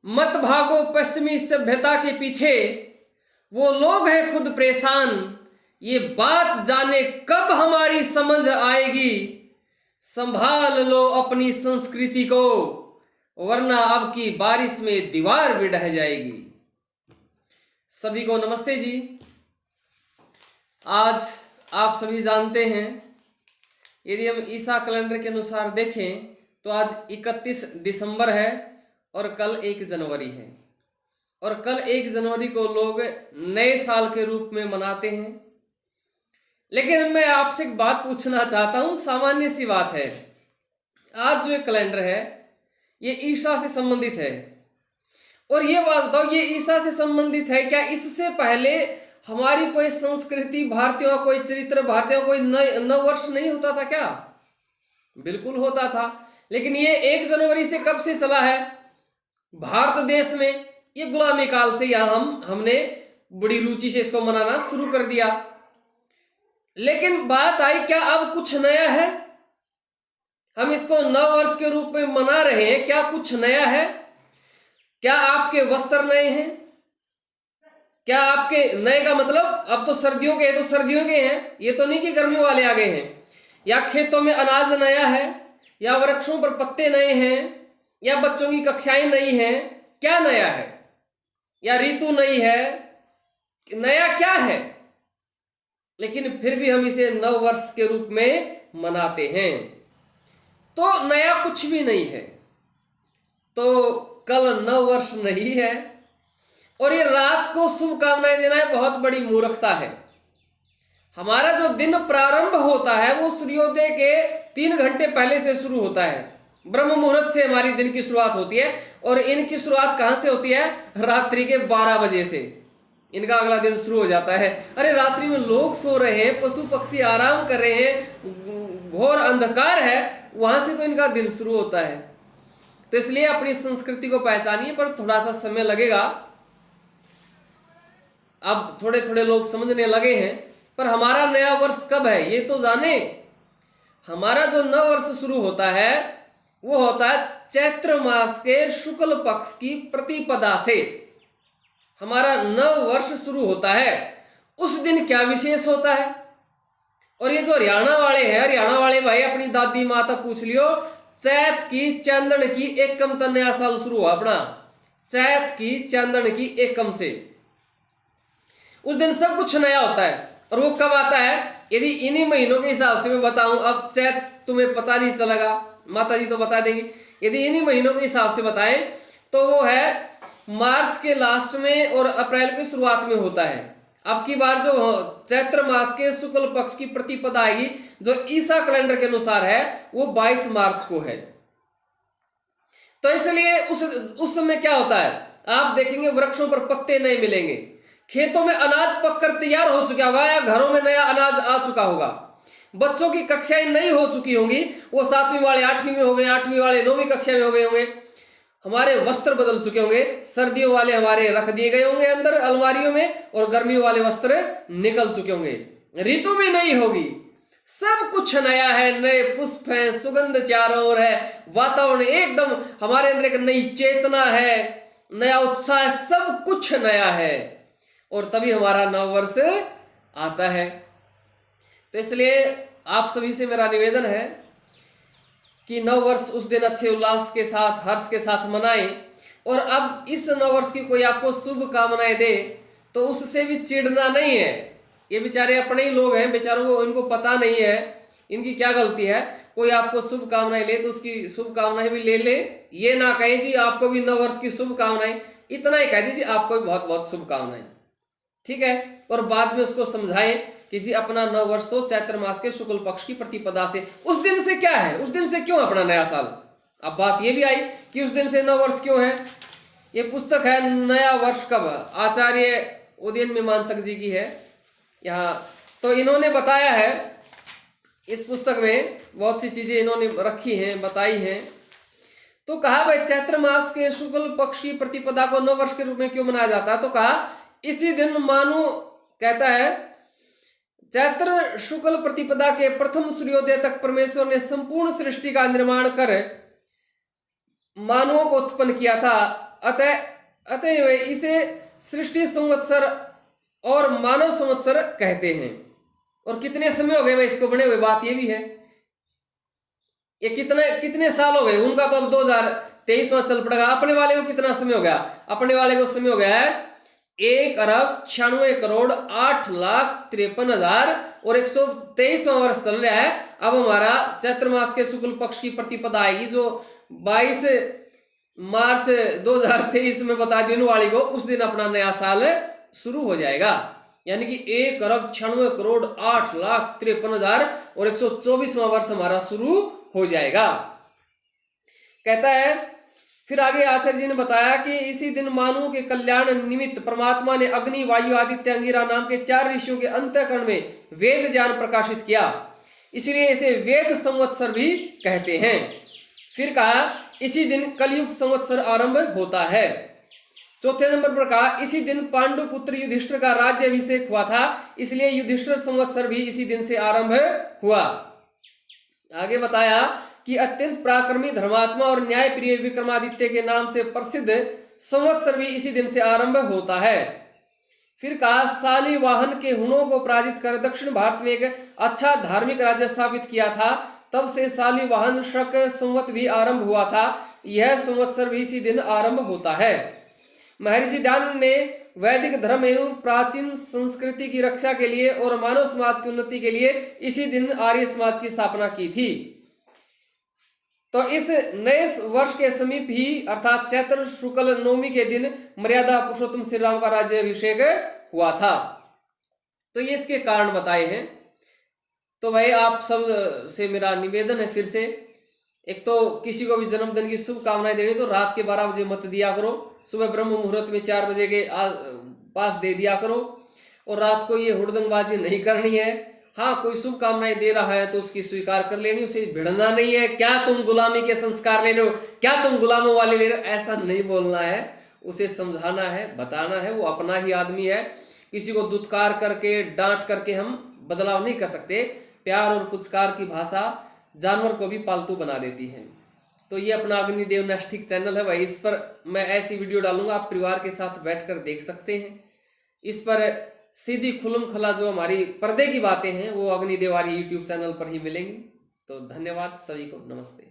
मत भागो पश्चिमी सभ्यता के पीछे, वो लोग हैं खुद परेशान। ये बात जाने कब हमारी समझ आएगी, संभाल लो अपनी संस्कृति को, वरना अब की बारिश में दीवार भी ढह जाएगी। सभी को नमस्ते जी। आज आप सभी जानते हैं, यदि हम ईसा कैलेंडर के अनुसार देखें तो आज 31 दिसंबर है और कल 1 जनवरी है। और कल 1 जनवरी को लोग नए साल के रूप में मनाते हैं। लेकिन मैं आपसे एक बात पूछना चाहता हूं, सामान्य सी बात है। आज जो कैलेंडर है ये ईसा से संबंधित है। और ये बात बताओ, ये ईसा से संबंधित है क्या? इससे पहले हमारी कोई संस्कृति, भारतीयों कोई चरित्र, भारतीयों कोई नव वर्ष नहीं होता था क्या? बिल्कुल होता था। लेकिन ये 1 जनवरी से कब से चला है? भारत देश में ये गुलामी काल से यहाँ हमने बड़ी रुचि से इसको मनाना शुरू कर दिया। लेकिन बात आई, क्या अब कुछ नया है? हम इसको नव वर्ष के रूप में मना रहे हैं, क्या कुछ नया है? क्या आपके वस्त्र नए हैं? क्या आपके नए का मतलब अब तो सर्दियों के हैं तो सर्दियों के हैं, ये तो नहीं कि गर्मियों वाले आ गए हैं। या खेतों में अनाज नया है, या वृक्षों पर पत्ते नए हैं, या बच्चों की कक्षाएं नई हैं। क्या नया है? या ऋतु नई है? नया क्या है? लेकिन फिर भी हम इसे नव वर्ष के रूप में मनाते हैं। तो नया कुछ भी नहीं है। तो कल नव वर्ष नहीं है। और ये रात को शुभकामनाएं देना है, बहुत बड़ी मूर्खता है। हमारा जो दिन प्रारंभ होता है वो सूर्योदय के 3 घंटे पहले से शुरू होता है। ब्रह्म मुहूर्त से हमारी दिन की शुरुआत होती है। और इनकी शुरुआत कहां से होती है? रात्रि के 12 बजे से इनका अगला दिन शुरू हो जाता है। अरे रात्रि में लोग सो रहे हैं, पशु पक्षी आराम कर रहे हैं, घोर अंधकार है, वहां से तो इनका दिन शुरू होता है। तो इसलिए अपनी संस्कृति को पहचानिए, पर थोड़ा सा समय लगेगा। अब थोड़े थोड़े लोग समझने लगे हैं। पर हमारा नया वर्ष कब है ये तो जाने। हमारा जो नव वर्ष शुरू होता है वो होता है चैत्र मास के शुक्ल पक्ष की प्रतिपदा से हमारा नव वर्ष शुरू होता है। उस दिन क्या विशेष होता है? और ये जो हरियाणा वाले हैं, हरियाणा वाले भाई अपनी दादी माता पूछ लियो, चैत की चांदन की एकम तो नया साल शुरू हुआ अपना। चैत की चांदन की एकम से उस दिन सब कुछ नया होता है। और वो कब आता है? यदि इन्हीं महीनों के हिसाब से मैं बताऊं, अब चैत तुम्हें पता नहीं चलेगा, माता जी तो बता देंगी। यदि इन्हीं महीनों के हिसाब से बताएं तो वो है मार्च के लास्ट में और अप्रैल की शुरुआत में होता है। अब की बार जो चैत्र मास के शुक्ल पक्ष की प्रतिपदा आएगी, जो ईसा कैलेंडर के अनुसार है, वो 22 मार्च को है। तो इसलिए उस समय क्या होता है? आप देखेंगे वृक्षों पर पत्ते नए मिलेंगे, खेतों में अनाज पककर तैयार हो चुका होगा, या घरों में नया अनाज आ चुका होगा, बच्चों की कक्षाएं नई हो चुकी होंगी, वो 7वीं वाले 8वीं में हो गए, 8वीं वाले 9वीं कक्षा में हो गए होंगे। हमारे वस्त्र बदल चुके होंगे, सर्दियों वाले हमारे रख दिए गए होंगे अंदर अलमारियों में, और गर्मियों वाले वस्त्र निकल चुके होंगे। ऋतु भी नई होगी, सब कुछ नया है, नए पुष्प है, सुगंध चारों ओर है, वातावरण एकदम, हमारे अंदर एक नई चेतना है, नया उत्साह है, सब कुछ नया है। और तभी हमारा नव वर्ष आता है। तो इसलिए आप सभी से मेरा निवेदन है कि नव वर्ष उस दिन अच्छे उल्लास के साथ, हर्ष के साथ मनाएं। और अब इस नव वर्ष की कोई आपको शुभकामनाएं दे तो उससे भी चिढ़ना नहीं है। ये बेचारे अपने ही लोग हैं, बेचारों को इनको पता नहीं है इनकी क्या गलती है। कोई आपको शुभकामनाएं ले तो उसकी शुभकामनाएं भी ले ले। ये ना कहें जी आपको भी नव वर्ष की शुभकामनाएं, इतना ही कह दीजिए आपको भी बहुत बहुत शुभकामनाएं, ठीक है। और बाद में उसको समझाएं कि जी अपना नव वर्ष तो चैत्र मास के शुक्ल पक्ष की प्रतिपदा से, उस दिन से क्या है, उस दिन से क्यों अपना नया साल। अब बात ये भी आई कि उस दिन से नव वर्ष क्यों है। ये पुस्तक है नया वर्ष कब, आचार्य उदयन मीमांसक जी की है यहाँ। तो इन्होंने बताया है इस पुस्तक में, बहुत सी चीजें इन्होंने रखी हैं, बताई हैं। तो कहा भाई चैत्र मास के शुक्ल पक्ष की प्रतिपदा को नव वर्ष के रूप में क्यों मनाया जाता है। तो कहा इसी दिन मानो, कहता है चैत्र शुक्ल प्रतिपदा के प्रथम सूर्योदय तक परमेश्वर ने संपूर्ण सृष्टि का निर्माण कर मानवों को उत्पन्न किया था। अतएव इसे सृष्टि संवत्सर और मानव संवत्सर कहते हैं। और कितने समय हो गए भाई इसको बने हुए, बात ये भी है। ये कितने साल हो गए उनका, तो अब 2023 में चल पड़ेगा। अपने वाले को कितना समय हो गया, अपने वाले को समय हो गया है 1,96,08,53,000 और 123वां वर्ष चल रहा है। अब हमारा चैत्र मास के शुक्ल पक्ष की प्रतिपदा आएगी जो 22 मार्च 2023 में बता दी वाली को, उस दिन अपना नया साल शुरू हो जाएगा। यानी कि 1,96,08,53,000 और 124वां वर्ष हमारा शुरू हो जाएगा। कहता है फिर आगे आचार्य जी ने बताया कि इसी दिन मानवों के कल्याण निमित्त परमात्मा ने अग्नि, वायु, आदित्य, अंगिरा नाम के 4 ऋषियों के अंतःकरण में वेद ज्ञान प्रकाशित किया, इसलिए इसे वेद संवत्सर भी कहते हैं। फिर कहा इसी दिन कलयुग संवत्सर आरंभ होता है। चौथे नंबर पर कहा इसी दिन पांडु पुत्र युधिष्ठिर का राज्य अभिषेक हुआ था, इसलिए युधिष्ठिर संवत्सर भी इसी दिन से आरंभ हुआ। आगे बताया कि अत्यंत पराक्रमी, धर्मात्मा और न्याय प्रिय विक्रमादित्य के नाम से प्रसिद्ध संवत्सर भी इसी दिन से आरंभ होता है। फिर कहा शालिवाहन के हुणों को पराजित कर दक्षिण भारत में एक अच्छा धार्मिक राज्य स्थापित किया था, तब से शालिवाहन शक संवत भी आरंभ हुआ था। यह संवत्सर भी इसी दिन आरंभ होता है। महर्षि दयानंद ने वैदिक धर्म एवं प्राचीन संस्कृति की रक्षा के लिए और मानव समाज की उन्नति के लिए इसी दिन आर्य समाज की स्थापना की थी। तो इस नए वर्ष के समीप ही अर्थात चैत्र शुक्ल नवमी के दिन मर्यादा पुरुषोत्तम श्री राम का राज्य अभिषेक हुआ था। तो ये इसके कारण बताए हैं। तो भाई आप सब से मेरा निवेदन है फिर से, एक तो किसी को भी जन्मदिन की शुभकामनाएं देनी तो रात के 12 बजे मत दिया करो, सुबह ब्रह्म मुहूर्त में 4 बजे के पास दे दिया करो। और रात को ये हुड़दंगबाजी नहीं करनी है। हाँ, कोई शुभकामनाएं दे रहा है तो उसकी स्वीकार कर लेनी, उसे भिड़ना नहीं है। क्या तुम गुलामी के संस्कार ले रहे हो, क्या तुम गुलामों वाले ले रहे हो, ऐसा नहीं बोलना है। उसे समझाना है, बताना है, वो अपना ही आदमी है। किसी को दुत्कार करके डांट करके हम बदलाव नहीं कर सकते। प्यार और पुचकार की भाषा जानवर को भी पालतू बना देती है। तो ये अपना अग्निदेव नैष्ठिक चैनल है भाई, इस पर मैं ऐसी वीडियो डालूंगा, आप परिवार के साथ बैठकर देख सकते हैं। इस पर सीधी खुलम खला जो हमारी पर्दे की बातें हैं वो अग्निदेव यूट्यूब चैनल पर ही मिलेंगी। तो धन्यवाद सभी को, नमस्ते।